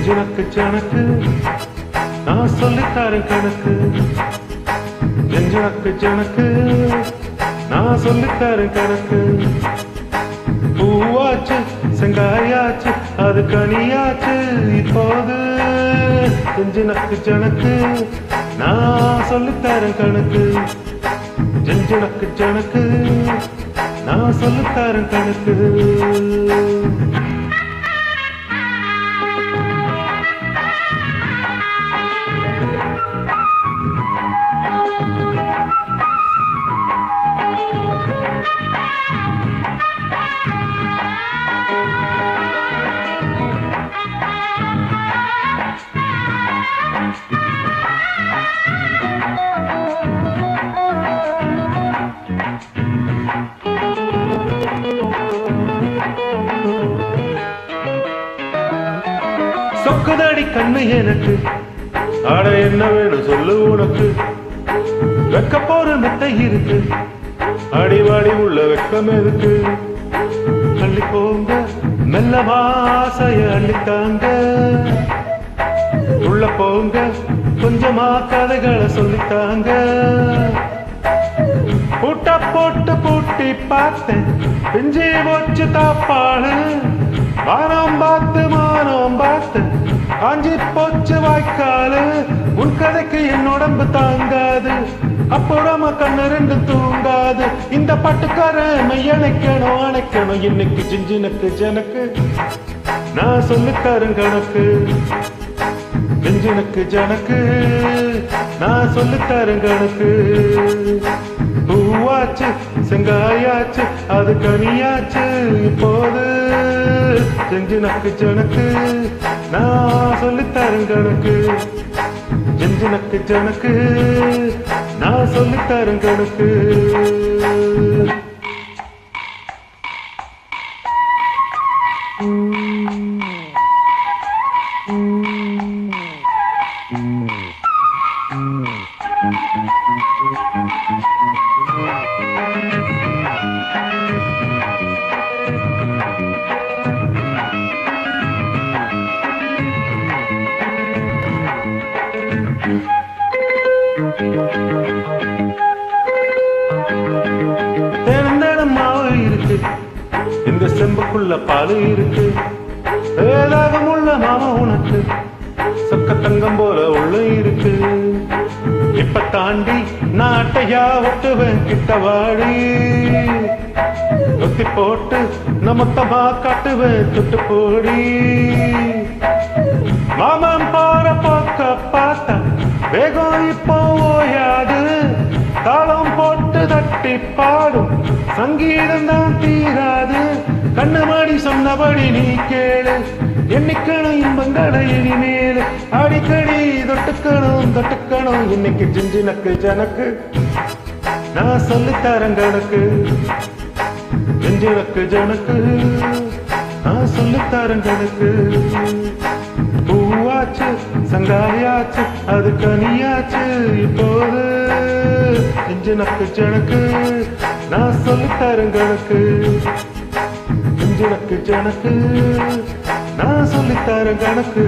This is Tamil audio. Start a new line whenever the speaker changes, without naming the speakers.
ஜனக்கு ஜனக்கு நான் சொல்லித்தாரேன் கணக்கு. ஜனக்கு ஜனக்கு நான் சொல்லித்தாரேன் கணக்கு. பூவாச்சு செங்காயாச்சு அது கனியாச்சு இப்போது. ஜனக்கு ஜனக்கு நான் சொல்லித்தாரேன் கணக்கு. ஜனக்கு ஜனக்கு நான் சொல்லித்தாரேன் கணக்கு. சொக்குதடி கண்ணு எனக்கு, ஆட என்ன வேணும் சொல்லு உனக்கு. வெக்க போற மெத்தை இருக்கு, அடிவாடி உள்ள வெக்கம் எதுக்கு. அள்ளி போங்க மெல்ல வாசைய அள்ளித்தாங்க. உள்ள போங்க கொஞ்சமா கதைகளை சொல்லித்தாங்க. பூட்ட போட்டு பூட்டி பார்த்தேன் பிஞ்சி போச்சு தாப்பாளு. வானம் பார்த்து மானம் பார்த்து காஞ்சி போச்சு வாய்க்காலு. உன் கதைக்கு என் உடம்பு தாங்காது, அப்புறமா கண்ணு ரெண்டு தூங்காது. இந்த பாட்டுக்காரன் மையணைக்கணும் அணைக்கணும் இன்னைக்கு. ஜிஞ்சினக்கு ஜனக்கு நான் சொல்லித்தாரேன் கணக்கு. ஜிஞ்சினக்கு ஜனக்கு நான் சொல்லித்தாரேன் கணக்கு. பூவாச்சு செங்காயாச்சு அது கனியாச்சு இப்போது. ஜனக்கு ஜனக்கு நான் சொல்லித்தாரேன் கணக்கு. ஜனக்கு ஜனக்கு நான் சொல்லித்தாரேன் கணக்கு. தேர்ந்தெடும் மாவு இருக்கு, இந்த செம்புக்குள்ள பாலு இருக்கு. ஏதாகம் உள்ள மாமா உனக்கு, சொக்க தங்கம் போல உள்ள இருக்கு. இப்ப தாண்டி நாட்டையா ஒட்டுவேன் கிட்ட வாடி. ஒத்தி போட்டு நமத்தமா காட்டுவேன் துட்டு போடி. மாமன் போற போக்க பார்த்தா வேகம் இப்போ ஓயாது. தாளம் போட்டு தட்டி பாடும் சங்கீதம் தான் தீராது. கண்ணு மாடி சொன்னபடி நீ கேளு, எண்ணிக்கணும் இன்பங்களை இனிமேல். அடிக்கடி தொட்டுக்கணும் தொட்டுக்கணும் இன்னைக்கு. ஜிஞ்சினக்கு ஜனக்கு நான் சொல்லித்தாரேன் கணக்கு. ஜிஞ்சினக்கு ஜனக்கு நான் சொல்லித்தாரேன் கணக்கு. பூவாச்சு சங்காயாச்சு அது கனியாச்சு இப்போது. ஜனக்கு ஜனக்கு நான் சொல்லித்தாரேன் கணக்கு. ஜனக்கு ஜனக்கு நான் சொல்லித்தாரேன் கணக்கு.